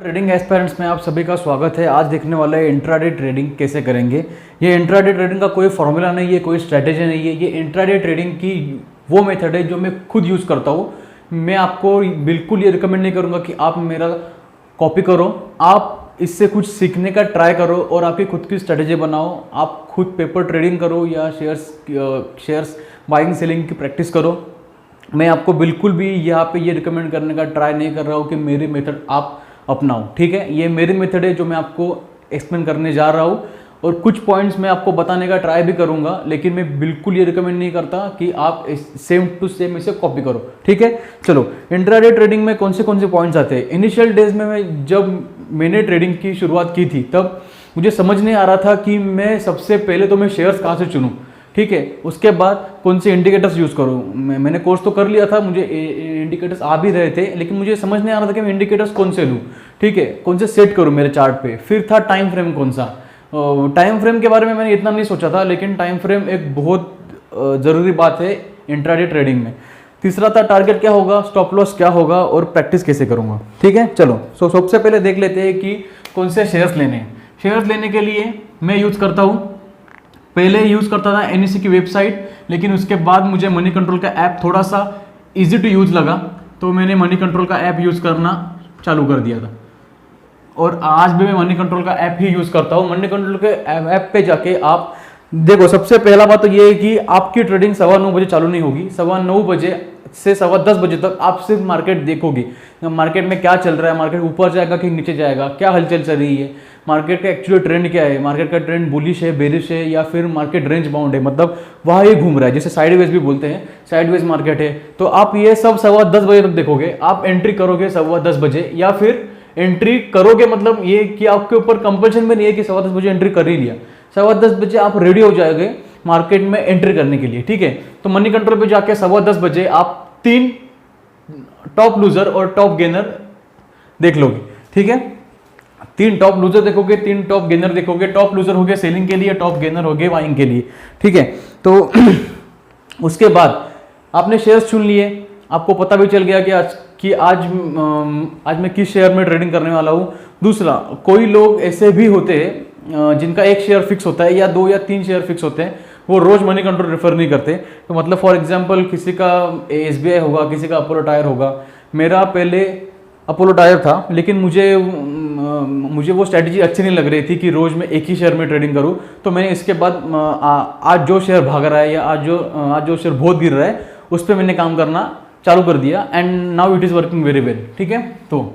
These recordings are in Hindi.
ट्रेडिंग एस्पायरेंट्स में आप सभी का स्वागत है। आज देखने वाला है इंट्राडे ट्रेडिंग कैसे करेंगे। ये इंट्राडे ट्रेडिंग का कोई फॉर्मूला नहीं है, कोई स्ट्रैटेजी नहीं है। ये इंट्राडे ट्रेडिंग की वो मेथड है जो मैं खुद यूज़ करता हूँ। मैं आपको बिल्कुल ये रिकमेंड नहीं करूँगा कि आप मेरा कॉपी करो। आप इससे कुछ सीखने का ट्राई करो और आपकी खुद की स्ट्रैटेजी बनाओ। आप खुद पेपर ट्रेडिंग करो या शेयर्स बाइंग सेलिंग की प्रैक्टिस करो। मैं आपको बिल्कुल भी यहाँ पे ये रिकमेंड करने का ट्राई नहीं कर रहा हूँ कि मेरी मेथड आप अपनाओ। ठीक है, ये मेरी मेथड है जो मैं आपको एक्सप्लेन करने जा रहा हूँ और कुछ पॉइंट्स मैं आपको बताने का ट्राई भी करूँगा, लेकिन मैं बिल्कुल ये रिकमेंड नहीं करता कि आप सेम टू सेम इसे कॉपी करो। ठीक है, चलो इंट्राडे ट्रेडिंग में कौन से पॉइंट्स आते हैं। इनिशियल डेज में जब मैंने ट्रेडिंग की शुरुआत की थी तब मुझे समझ नहीं आ रहा था कि मैं सबसे पहले तो मैं शेयर्स कहाँ से चुनूँ। ठीक है, उसके बाद कौन से इंडिकेटर्स यूज़ करूँ। मैंने कोर्स तो कर लिया था, मुझे इंडिकेटर्स आ भी रहे थे, लेकिन मुझे समझ नहीं आ रहा था कि मैं इंडिकेटर्स कौन से लूँ। ठीक है, कौन से सेट करूँ मेरे चार्ट पे। फिर था टाइम फ्रेम कौन सा। टाइम फ्रेम के बारे में मैंने इतना नहीं सोचा था, लेकिन टाइम फ्रेम एक बहुत ज़रूरी बात है इंट्राडे ट्रेडिंग में। तीसरा था टारगेट क्या होगा, स्टॉप लॉस क्या होगा और प्रैक्टिस कैसे करूँगा। ठीक है, चलो सबसे पहले देख लेते हैं कि कौन से शेयर्स लेने हैं। शेयर्स लेने के लिए मैं यूज़ करता हूँ, पहले यूज़ करता था एनईसी की वेबसाइट, लेकिन उसके बाद मुझे मनी कंट्रोल का ऐप थोड़ा सा इजी टू यूज़ लगा, तो मैंने मनी कंट्रोल का ऐप यूज़ करना चालू कर दिया था और आज भी मैं मनी कंट्रोल का ऐप ही यूज़ करता हूँ। मनी कंट्रोल के ऐप पे जाके आप देखो, सबसे पहला बात तो ये है कि आपकी ट्रेडिंग 9:15 बजे चालू नहीं होगी। 9:15 बजे से 10:15 बजे तक आप सिर्फ मार्केट देखोगे, मार्केट में क्या चल रहा है, मार्केट ऊपर जाएगा कि नीचे जाएगा, क्या हलचल चल रही है, मार्केट का एक्चुअली ट्रेंड क्या है, मार्केट का ट्रेंड बुलिश है, बेरिश है, या फिर मार्केट रेंज बाउंड है, मतलब वहाँ ये घूम रहा है, जैसे साइडवेज भी बोलते हैं, साइडवेज मार्केट है। तो आप ये सब 10:15 बजे तक देखोगे। आप एंट्री करोगे 10:15 बजे, या फिर एंट्री करोगे मतलब ये कि आपके ऊपर कंपल्शन में नहीं है कि 10:15 बजे एंट्री कर ही लिया। 10:15 बजे आप रेडी हो जाओगे मार्केट में एंट्री करने के लिए। ठीक है, तो मनी कंट्रोल पे जाके 10:15 बजे आप 3 टॉप लूजर और टॉप गेनर देख लोगे। ठीक है, 3 टॉप लूजर देखोगे, 3 टॉप गेनर देखोगे। टॉप लूजर हो गए सेलिंग के लिए, टॉप गेनर हो गए बाइंग के लिए। ठीक है, तो उसके बाद आपने शेयर्स चुन लिए, आपको पता भी चल गया कि आज मैं किस शेयर में ट्रेडिंग करने वाला हूँ। दूसरा, कोई लोग ऐसे भी होते हैं जिनका एक शेयर फिक्स होता है या 2 या 3 शेयर फिक्स होते हैं, वो रोज मनी कंट्रोल रेफर नहीं करते। तो मतलब फॉर एग्जांपल किसी का एसबीआई होगा, किसी का अपोलो टायर होगा। मेरा पहले अपोलो टायर था, लेकिन मुझे वो स्ट्रैटेजी अच्छी नहीं लग रही थी कि रोज मैं एक ही शेयर में ट्रेडिंग करूं। तो मैंने इसके बाद आज जो शेयर भाग रहा है या आज जो शेयर बहुत गिर रहा है उस पर मैंने काम करना चालू कर दिया, and now it is working very well. ठीक है, तो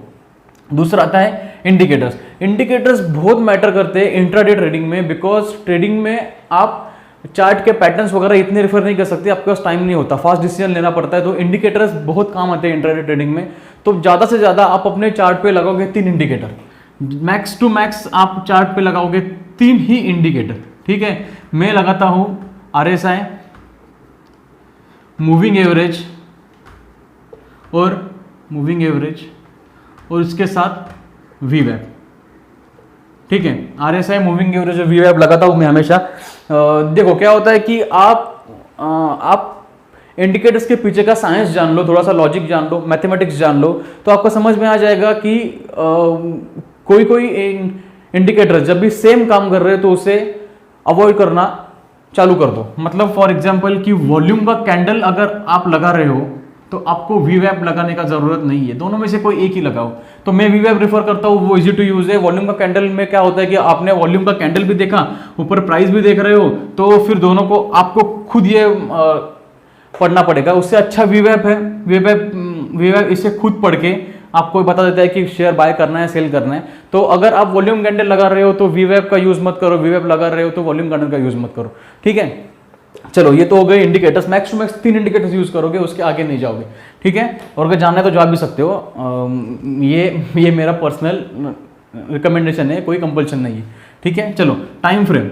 दूसरा आता है इंडिकेटर्स। इंडिकेटर्स बहुत मैटर करते हैं इंट्राडे ट्रेडिंग में, बिकॉज ट्रेडिंग में आप चार्ट के पैटर्न्स वगैरह इतने रेफर नहीं कर सकते, आपके पास टाइम नहीं होता, फास्ट डिसीजन लेना पड़ता है। तो इंडिकेटर्स बहुत काम आते हैं इंट्राडे ट्रेडिंग में। तो ज़्यादा से ज़्यादा आप अपने चार्ट पे लगाओगे 3 इंडिकेटर, मैक्स टू मैक्स आप चार्ट पे लगाओगे 3 ही इंडिकेटर। ठीक है, मैं लगाता हूँ RSI, मूविंग एवरेज और इसके साथ वीवैप। ठीक है, RSI, मूविंग एवरेज और वीवैप लगाता हूँ मैं हमेशा। देखो क्या होता है कि आप इंडिकेटर्स के पीछे का साइंस जान लो, थोड़ा सा लॉजिक जान लो, मैथमेटिक्स जान लो, तो आपको समझ में आ जाएगा कि कोई इंडिकेटर जब भी सेम काम कर रहे हैं तो उसे अवॉइड करना चालू कर दो। मतलब फॉर एग्जांपल कि वॉल्यूम का कैंडल अगर आप लगा रहे हो तो आपको वीवैप लगाने का जरूरत नहीं है, दोनों में से कोई एक ही लगाओ। तो मैं वीवैप रेफर करता हूँ, वो इजी टू यूज है। वॉल्यूम का कैंडल में क्या होता है कि आपने वॉल्यूम का कैंडल भी देखा, ऊपर प्राइस भी देख रहे हो, तो फिर दोनों को आपको खुद ये पढ़ना पड़ेगा। उससे अच्छा वीवैप है। वीवैप इसे खुद पढ़ के आपको बता देता है कि शेयर बाय करना है, सेल करना है। तो अगर आप वॉल्यूम कैंडल लगा रहे हो तो वीवैप का यूज मत करो, वीवैप लगा रहे हो तो वॉल्यूम कैंडल का यूज मत करो। ठीक है, चलो ये तो हो गए indicators. Max to max 3 indicators use करोगे, उसके आगे नहीं जाओगे। ठीक है, और अगर जानना है तो जा भी सकते हो। ये मेरा पर्सनल रिकमेंडेशन है, कोई कंपल्शन नहीं है। ठीक है, चलो टाइम फ्रेम।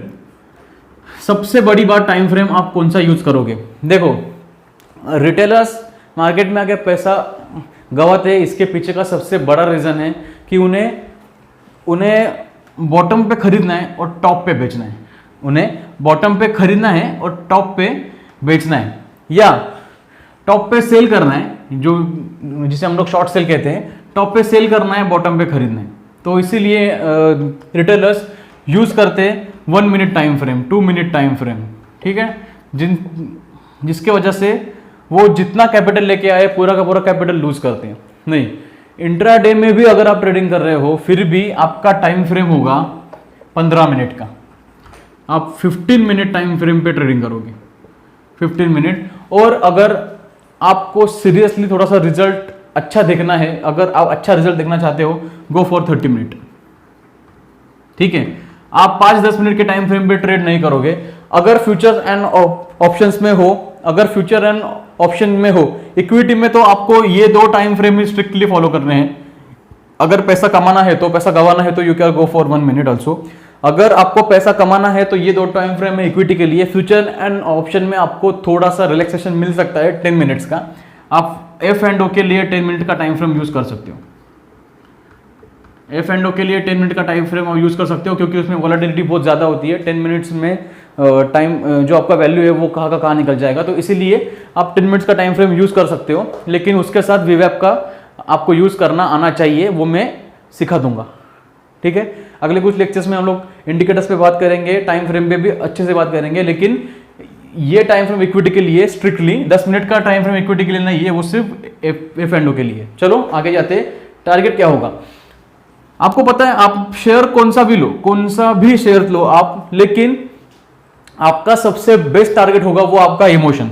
सबसे बड़ी बात, टाइम फ्रेम आप कौन सा यूज करोगे। देखो, रिटेलर्स मार्केट में आके पैसा गवाते हैं, इसके पीछे का सबसे बड़ा रीजन है कि उन्हें बॉटम पे खरीदना है और टॉप पे बेचना है। उन्हें बॉटम पे खरीदना है और टॉप पे बेचना है, या टॉप पे सेल करना है, जो जिसे हम लोग शॉर्ट सेल कहते हैं। टॉप पे सेल करना है, बॉटम पे खरीदना है। तो इसीलिए रिटेलर्स यूज़ करते हैं 1 minute time frame, 2 minute time frame, ठीक है, जिसके वजह से वो जितना कैपिटल लेके आए पूरा का पूरा कैपिटल लूज करते हैं। नहीं, इंट्राडे में भी अगर आप ट्रेडिंग कर रहे हो फिर भी आपका टाइम फ्रेम होगा 15 मिनट का। आप 15 मिनट टाइम फ्रेम पे ट्रेडिंग करोगे, 15 मिनट। और अगर आपको सीरियसली थोड़ा सा रिजल्ट अच्छा देखना है, अगर आप अच्छा रिजल्ट देखना चाहते हो, गो फॉर 30 मिनट, ठीक है। आप 5-10 मिनट के टाइम फ्रेम पे ट्रेड नहीं करोगे। अगर फ्यूचर्स एंड ऑप्शंस में हो, अगर फ्यूचर एंड ऑप्शन में हो, इक्विटी में तो आपको ये 2 टाइम फ्रेम ही स्ट्रिक्टली फॉलो करने हैं। अगर पैसा कमाना है तो, पैसा गंवाना है तो you can go for 1 minute also. अगर आपको पैसा कमाना है तो ये 2 टाइम फ्रेम है इक्विटी के लिए। फ्यूचर एंड ऑप्शन में आपको थोड़ा सा रिलैक्सेशन मिल सकता है 10 मिनट्स का। आप एफ एंड ओ के लिए 10 मिनट का टाइम फ्रेम यूज कर सकते हो। एफ एंड ओ के लिए 10 मिनट का टाइम फ्रेम यूज कर सकते हो, क्योंकि उसमें वॉलेटिलिटी बहुत ज़्यादा होती है। 10 मिनट्स में टाइम जो आपका वैल्यू है वो कहाँ का कहाँ निकल जाएगा। तो इसीलिए आप 10 मिनट्स का टाइम फ्रेम यूज कर सकते हो, लेकिन उसके साथ वीवैप का आपको यूज करना आना चाहिए, वो मैं सिखा दूंगा, ठीक है। अगले कुछ लेक्चर्स में हम लोग इंडिकेटर्स पे बात करेंगे, टाइम फ्रेम पे भी अच्छे से बात करेंगे, लेकिन ये टाइम फ्रेम इक्विटी के लिए स्ट्रिक्टली 10 मिनट का टाइम फ्रेम इक्विटी के लिए नहीं है, वो सिर्फ एफ एंड ओ के लिए। चलो आगे जाते। टारगेट क्या होगा आपको पता है। आप शेयर कौन सा भी लो, कौन सा भी शेयर लो आप, लेकिन आपका सबसे बेस्ट टारगेट होगा वो आपका इमोशन।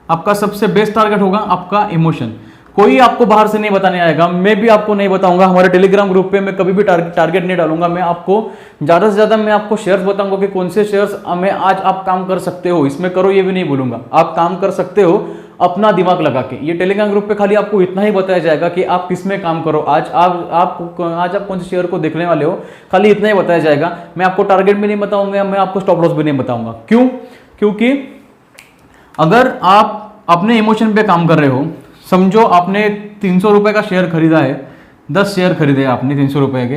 आपका सबसे बेस्ट टारगेट होगा आपका इमोशन। कोई आपको बाहर से नहीं बताने आएगा, मैं भी आपको नहीं बताऊंगा। हमारे टेलीग्राम ग्रुप पे मैं कभी भी टारगेट नहीं डालूंगा। मैं आपको ज़्यादा से ज़्यादा मैं आपको शेयर्स बताऊंगा कि कौन से शेयर्स में आज आप काम कर सकते हो, इसमें करो ये भी नहीं बोलूंगा। आप काम कर सकते हो अपना दिमाग लगा के। ये टेलीग्राम ग्रुप पे खाली आपको इतना ही बताया जाएगा कि आप किस में काम करो। आज आप कौन से शेयर को देखने वाले हो, खाली इतना ही बताया जाएगा। मैं आपको टारगेट भी नहीं बताऊंगा, मैं आपको स्टॉप लॉस भी नहीं बताऊंगा। क्यों? क्योंकि अगर आप अपने इमोशन पे काम कर रहे हो, समझो आपने 300 रुपये का शेयर खरीदा है, 10 शेयर खरीदे आपने 300 रुपये के,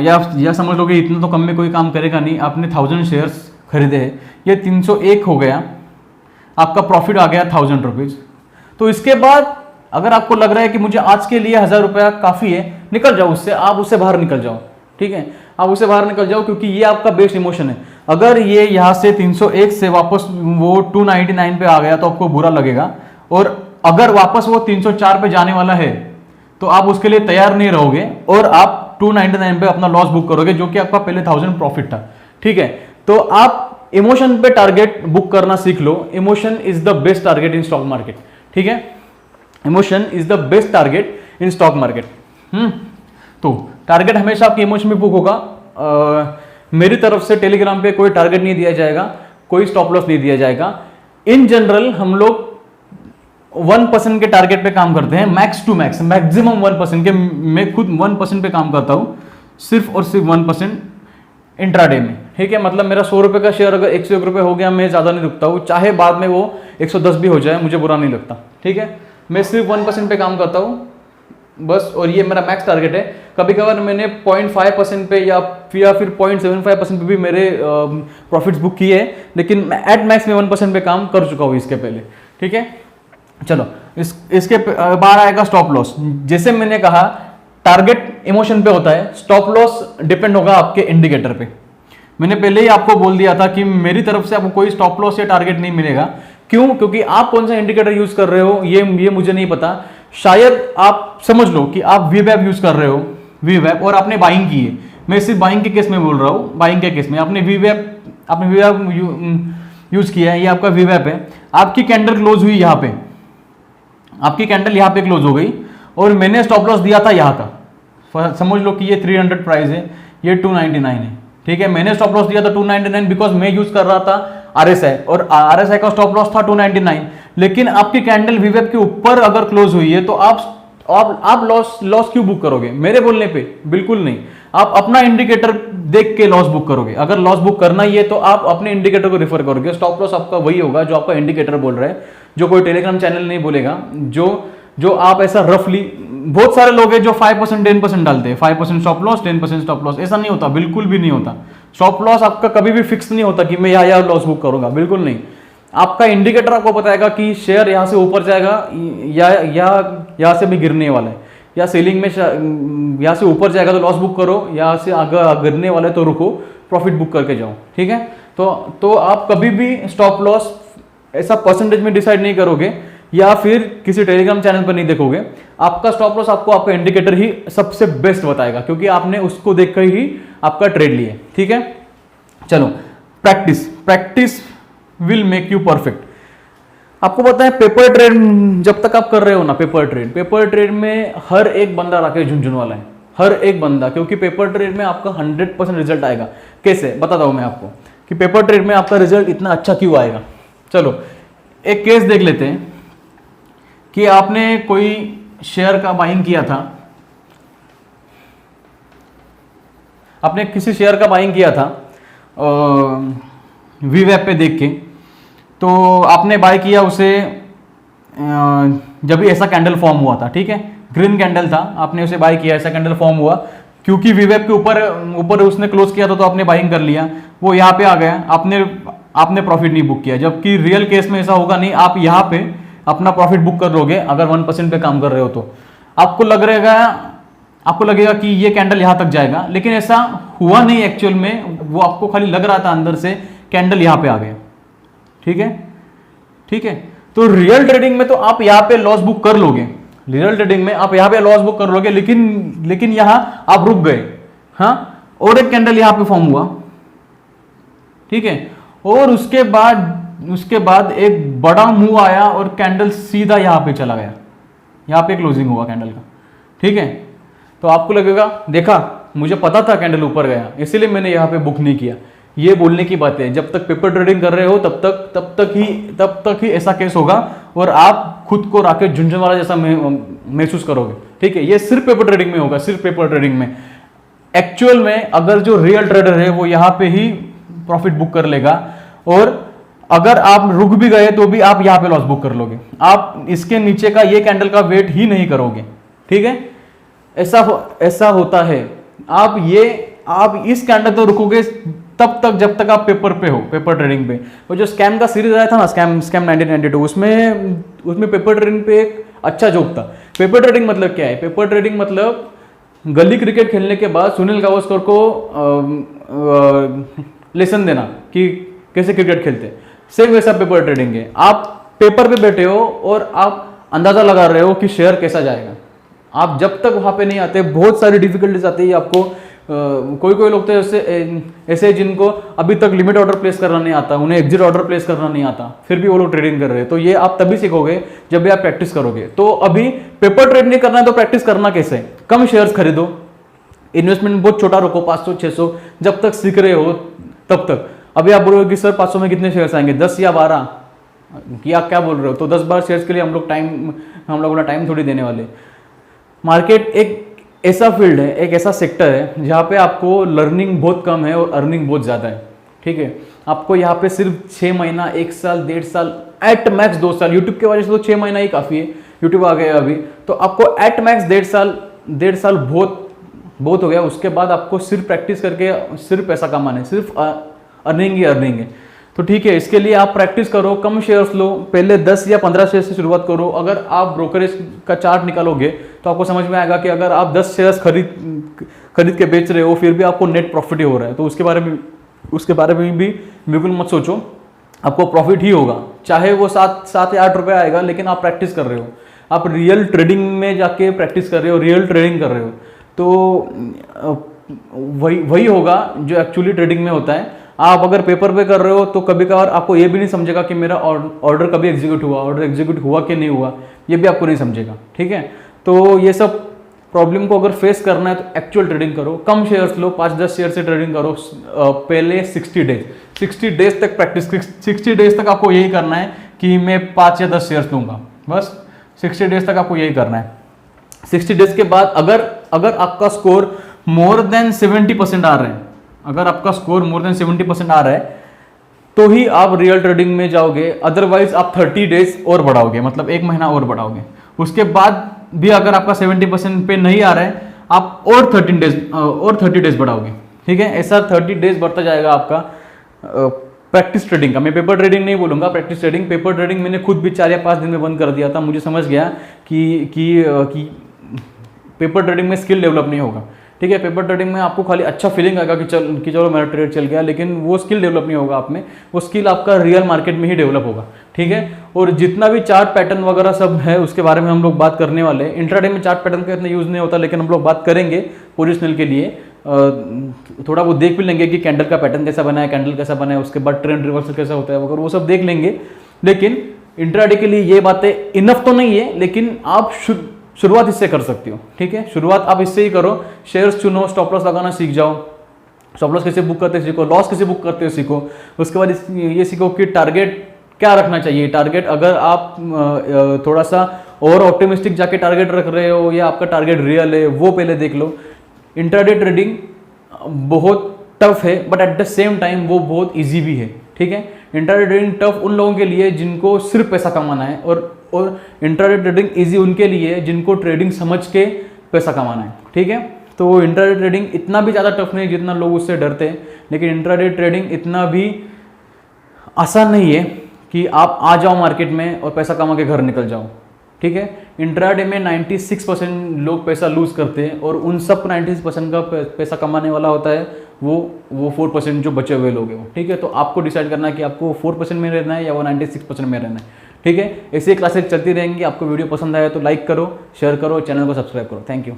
या समझ लो कि इतना तो कम में कोई काम करेगा नहीं। आपने 1000 शेयर्स खरीदे हैं, ये 301 हो गया, आपका प्रॉफिट आ गया 1000 रुपीज़। तो इसके बाद अगर आपको लग रहा है कि मुझे आज के लिए 1000 रुपया काफ़ी है, निकल जाओ उससे, आप उससे बाहर निकल जाओ, ठीक है। आप उससे बाहर निकल जाओ, क्योंकि ये आपका बेस्ट इमोशन है। अगर ये यहाँ से 301 से वापस वो 299 पे आ गया तो आपको बुरा लगेगा, और अगर वापस वो 304 पे जाने वाला है तो आप उसके लिए तैयार नहीं रहोगे और आप 299 पे अपना लॉस बुक करोगे, जो कि आपका पहले 1000 प्रॉफिट था, ठीक है। तो आप इमोशन पे टारगेट बुक करना सीख लो। Emotion is the best target in stock market, ठीक है। Emotion is the best target in stock market. तो टारगेट हमेशा आपके इमोशन में बुक होगा। मेरी तरफ से टेलीग्राम पे कोई टारगेट नहीं दिया जाएगा, कोई स्टॉप लॉस नहीं दिया जाएगा। इन जनरल हम लोग 1% के टारगेट पे काम करते हैं, मैक्स टू मैक्स, मैक्सिमम 1% के। मैं खुद 1% पे काम करता हूँ, सिर्फ और सिर्फ 1% इंट्राडे में, ठीक है। मतलब मेरा 100 रुपये का शेयर अगर 101 रुपये हो गया, मैं ज़्यादा नहीं रुकता हूँ, चाहे बाद में वो 110 भी हो जाए, मुझे बुरा नहीं लगता, ठीक है। मैं सिर्फ 1% पे काम करता हूँ बस, और ये मेरा मैक्स टारगेट है। कभी कभार मैंने 0.5% पे या फिर 0.75% पे भी मेरे प्रॉफिट्स बुक किए हैं, लेकिन एट मैक्स में 1% पे काम कर चुका हूँ इसके पहले, ठीक है। चलो इसके बाहर आएगा स्टॉप लॉस। जैसे मैंने कहा टारगेट इमोशन पे होता है, स्टॉप लॉस डिपेंड होगा आपके इंडिकेटर पे। मैंने पहले ही आपको बोल दिया था कि मेरी तरफ से आपको कोई स्टॉप लॉस या टारगेट नहीं मिलेगा। क्यों? क्योंकि आप कौन सा इंडिकेटर यूज कर रहे हो ये मुझे नहीं पता। शायद आप समझ लो कि आप वीवैप यूज कर रहे हो, वीवैप, और आपने बाइंग की है। मैं सिर्फ बाइंग के केस में बोल रहा हूँ, बाइंग के केस में आपने वीवैप यूज किया है, ये आपका वीवैप है। आपकी कैंडल क्लोज हुई यहाँ पे, आपकी कैंडल यहाँ पे क्लोज हो गई, और मैंने स्टॉप लॉस दिया था यहाँ का। समझ लो कि ये 300 प्राइस है, ये 299 है, ठीक है। मैंने स्टॉप लॉस दिया था 299 बिकॉज मैं यूज कर रहा था RSI, और RSI का स्टॉप लॉस था 299। लेकिन आपकी कैंडल वीवैप के ऊपर अगर क्लोज हुई है तो आप लॉस क्यों बुक करोगे? मेरे बोलने पे बिल्कुल नहीं। आप अपना इंडिकेटर देख के लॉस बुक करोगे। अगर लॉस बुक करना ही है तो आप अपने इंडिकेटर को रेफर करोगे। स्टॉप लॉस आपका वही होगा जो आपका इंडिकेटर बोल रहा है, जो कोई टेलीग्राम चैनल नहीं बोलेगा। जो आप ऐसा रफली, बहुत सारे लोग हैं जो 5% 10% डालते हैं, 5% स्टॉप लॉस 10% स्टॉप लॉस। ऐसा नहीं होता, बिल्कुल भी नहीं होता। स्टॉप लॉस आपका कभी भी फिक्स नहीं होता कि मैं यहाँ लॉस बुक करूंगा, बिल्कुल नहीं। आपका इंडिकेटर आपको बताएगा कि शेयर यहाँ से ऊपर जाएगा या यहाँ से भी गिरने वाला है, या सेलिंग में यहाँ से ऊपर जाएगा तो लॉस बुक करो, यहाँ से अगर गिरने वाले तो रुको, प्रॉफिट बुक करके जाओ। ठीक है, तो आप कभी भी स्टॉप लॉस ऐसा परसेंटेज में डिसाइड नहीं करोगे या फिर किसी टेलीग्राम चैनल पर नहीं देखोगे। आपका स्टॉप लॉस आपको आपका इंडिकेटर ही सबसे बेस्ट बताएगा, क्योंकि आपने उसको देखकर ही आपका ट्रेड लिया। ठीक है, चलो practice will make you perfect. आपको पता है पेपर ट्रेड जब तक आप कर रहे हो ना, पेपर ट्रेड में हर एक बंदा राकेश झुनझुन वाला है, हर एक बंदा, क्योंकि पेपर ट्रेड में आपका 100% रिजल्ट आएगा। कैसे बताता हूं मैं आपको कि पेपर ट्रेड में आपका रिजल्ट इतना अच्छा क्यों आएगा। चलो एक केस देख लेते हैं कि आपने कोई शेयर का बाइंग किया था, आपने किसी शेयर का बाइंग किया था वीवेब पे देख के, तो आपने बाय किया उसे जब भी ऐसा कैंडल फॉर्म हुआ था। ठीक है, ग्रीन कैंडल था, आपने उसे बाय किया, ऐसा कैंडल फॉर्म हुआ, क्योंकि वीवेब के ऊपर उसने क्लोज किया था तो आपने बाइंग कर लिया, वो यहाँ पे आ गया, आपने प्रॉफिट नहीं बुक किया। जबकि रियल केस में ऐसा होगा नहीं, आप यहाँ पे अपना प्रॉफिट बुक कर लोगे अगर 1% पे काम कर रहे हो तो। आपको लगेगा कि ये कैंडल यहां तक जाएगा, लेकिन ऐसा हुआ नहीं एक्चुअल में, वो आपको खाली लग रहा था अंदर से कैंडल यहां पे आ गया। ठीक है, तो रियल ट्रेडिंग में तो आप यहां पे लॉस बुक कर लोगे, रियल ट्रेडिंग में आप यहां पे लॉस बुक कर लोगे, लेकिन यहां आप रुक गए। हाँ, और एक कैंडल यहां पे फॉर्म हुआ। ठीक है, और उसके बाद एक बड़ा मूव आया और कैंडल सीधा यहां पे चला गया, यहां पे क्लोजिंग हुआ कैंडल का। ठीक है, तो आपको लगेगा देखा मुझे पता था कैंडल ऊपर गया, इसीलिए मैंने यहां पे बुक नहीं किया। ये बोलने की बात है, जब तक पेपर ट्रेडिंग कर रहे हो तब तक ही ऐसा केस होगा और आप खुद को राकेश झुनझुनवाला जैसा महसूस करोगे। ठीक है, ये सिर्फ पेपर ट्रेडिंग में होगा, सिर्फ पेपर ट्रेडिंग में। एक्चुअल में अगर जो रियल ट्रेडर है वो यहां पे ही प्रॉफिट बुक कर लेगा, और अगर आप रुक भी गए तो भी आप यहां पे लॉस बुक कर लोगे, आप इसके नीचे का ये कैंडल का वेट ही नहीं करोगे। ठीक है, ऐसा होता है। आप इस कैंडल तो रुकोगे तब तक जब तक आप पेपर पे हो, पेपर ट्रेडिंग पे। वो जो स्कैम का सीरीज आया था ना, स्कैम 1992, उसमें पेपर ट्रेडिंग पे एक अच्छा जोक था। पेपर ट्रेडिंग मतलब क्या है? पेपर ट्रेडिंग मतलब गली क्रिकेट खेलने के बाद सुनील गावस्कर को लेसन देना कि कैसे क्रिकेट खेलते, सेम वैसा पेपर ट्रेडिंग है। आप पेपर पे बैठे हो और आप अंदाजा लगा रहे हो कि शेयर कैसा जाएगा। आप जब तक वहां पे नहीं आते, बहुत सारी डिफिकल्टीज आती है आपको। कोई लोग तो ऐसे जिनको अभी तक लिमिट ऑर्डर प्लेस करना नहीं आता, उन्हें एग्जिट ऑर्डर प्लेस करना नहीं आता, फिर भी वो लोग ट्रेडिंग कर रहे हैं। तो ये आप तभी सीखोगे जब भी आप प्रैक्टिस करोगे। तो अभी पेपर ट्रेड नहीं करना है तो प्रैक्टिस करना कैसे? कम शेयर्स खरीदो, इन्वेस्टमेंट बहुत छोटा रखो, 500-600, जब तक सीख रहे हो तब तक। अभी आप बोलोगे कि सर 500 में कितने शेयर्स आएंगे, 10 या 12, कि आप क्या बोल रहे हो? तो 10-12 शेयर्स के लिए हम लोग टाइम थोड़ी देने वाले। मार्केट एक ऐसा फील्ड है, एक ऐसा सेक्टर है जहाँ पे आपको लर्निंग बहुत कम है और अर्निंग बहुत ज़्यादा है। ठीक है, आपको यहाँ पे सिर्फ 6 महीना, 1 साल, 1.5 साल, एट मैक्स 2 साल, यूट्यूब की वजह से तो 6 महीना ही काफ़ी है, यूट्यूब आ गया अभी, तो आपको एट मैक्स 1.5 साल बहुत हो गया। उसके बाद आपको सिर्फ प्रैक्टिस करके सिर्फ पैसा कमाना है, सिर्फ अर्निंग है। तो ठीक है, इसके लिए आप प्रैक्टिस करो, कम शेयर्स लो, पहले 10 या 15 शेयर से शुरुआत करो। अगर आप ब्रोकरेज का चार्ट निकालोगे तो आपको समझ में आएगा कि अगर आप 10 शेयर्स खरीद के बेच रहे हो फिर भी आपको नेट प्रॉफिट ही हो रहा है, तो उसके बारे में भी बिल्कुल मत सोचो, आपको प्रॉफिट ही होगा। चाहे वो 7 या 8 रुपये आएगा, लेकिन आप प्रैक्टिस कर रहे हो, आप रियल ट्रेडिंग में जाके प्रैक्टिस कर रहे हो, रियल ट्रेडिंग कर रहे हो, तो वही होगा जो एक्चुअली ट्रेडिंग में होता है। आप अगर पेपर पे कर रहे हो तो कभी कभार आपको ये भी नहीं समझेगा कि मेरा ऑर्डर कभी एग्जीक्यूट हुआ कि नहीं हुआ, ये भी आपको नहीं समझेगा। ठीक है, तो ये सब प्रॉब्लम को अगर फेस करना है तो एक्चुअल ट्रेडिंग करो, कम शेयर्स लो, 5-10 शेयर से ट्रेडिंग करो। पहले 60 डेज तक प्रैक्टिस, 60 डेज तक आपको यही करना है कि मैं 5 या 10 शेयर्स लूंगा, बस 60 डेज तक आपको यही करना है। 60 डेज के बाद अगर आपका स्कोर मोर देन 70% आ रहा है, अगर आपका स्कोर मोर देन 70% आ रहा है तो ही आप रियल ट्रेडिंग में जाओगे, अदरवाइज आप 30 डेज और बढ़ाओगे, मतलब 1 महीना और बढ़ाओगे। उसके बाद भी अगर आपका 70% पे नहीं आ रहा है, आप और 30 डेज बढ़ाओगे। ठीक है, ऐसा 30 डेज बढ़ता जाएगा आपका प्रैक्टिस ट्रेडिंग का। मैं पेपर ट्रेडिंग नहीं बोलूंगा, प्रैक्टिस ट्रेडिंग। पेपर ट्रेडिंग मैंने खुद भी 4 या 5 दिन में बंद कर दिया था, मुझे समझ गया कि पेपर ट्रेडिंग में स्किल डेवलप नहीं होगा। ठीक है, पेपर ट्रेडिंग में आपको खाली अच्छा फीलिंग आएगा कि चलो मेरा ट्रेड चल गया, लेकिन वो स्किल डेवलप नहीं होगा आप में, वो स्किल आपका रियल मार्केट में ही डेवलप होगा। ठीक है, और जितना भी चार्ट पैटर्न वगैरह सब है उसके बारे में हम लोग बात करने वाले हैं। इंट्राडे में चार्ट पैटर्न का इतना यूज़ नहीं होता, लेकिन हम लोग बात करेंगे पोजिशनल के लिए। थोड़ा वो देख भी लेंगे कि कैंडल का पैटर्न कैसा बना है, कैंडल कैसा बना है, उसके बाद ट्रेंड रिवर्सल कैसा होता है वगैरह, वो सब देख लेंगे। लेकिन इंट्राडे के लिए ये बातें इनफ तो नहीं है, लेकिन आप शुरुआत इससे कर सकते हो। ठीक है, शुरुआत आप इससे ही करो, शेयर्स चुनो, स्टॉप लॉस लगाना सीख जाओ, स्टॉप लॉस कैसे बुक करते हो सीखो, लॉस कैसे बुक करते हो सीखो। उसके बाद ये सीखो कि टारगेट क्या रखना चाहिए। टारगेट अगर आप थोड़ा सा और ऑप्टिमिस्टिक जाके टारगेट रख रहे हो या आपका टारगेट रियल है, वो पहले देख लो। इंट्राडे ट्रेडिंग बहुत टफ है, but at the same time वो बहुत ईजी भी है। ठीक है, इंट्राडे ट्रेडिंग टफ उन लोगों के लिए जिनको सिर्फ पैसा कमाना है, और इंट्राडे ट्रेडिंग इजी उनके लिए जिनको ट्रेडिंग समझ के पैसा कमाना है। ठीक है, तो इंट्राडे ट्रेडिंग इतना भी ज़्यादा टफ नहीं जितना लोग उससे डरते हैं, लेकिन इंट्राडे ट्रेडिंग इतना भी आसान नहीं है कि आप आ जाओ मार्केट में और पैसा कमा के घर निकल जाओ। ठीक है, इंट्राडे में 96% लोग पैसा लूज करते हैं, और उन सब 96% का पैसा कमाने वाला होता है वो 4% जो बचे हुए लोग हैं। ठीक है, तो आपको डिसाइड करना है कि आपको 4% में रहना है या वो 96% में रहना है। ठीक है, ऐसी क्लासेस चलती रहेंगी। आपको वीडियो पसंद आया तो लाइक करो, शेयर करो, चैनल को सब्सक्राइब करो। Thank you.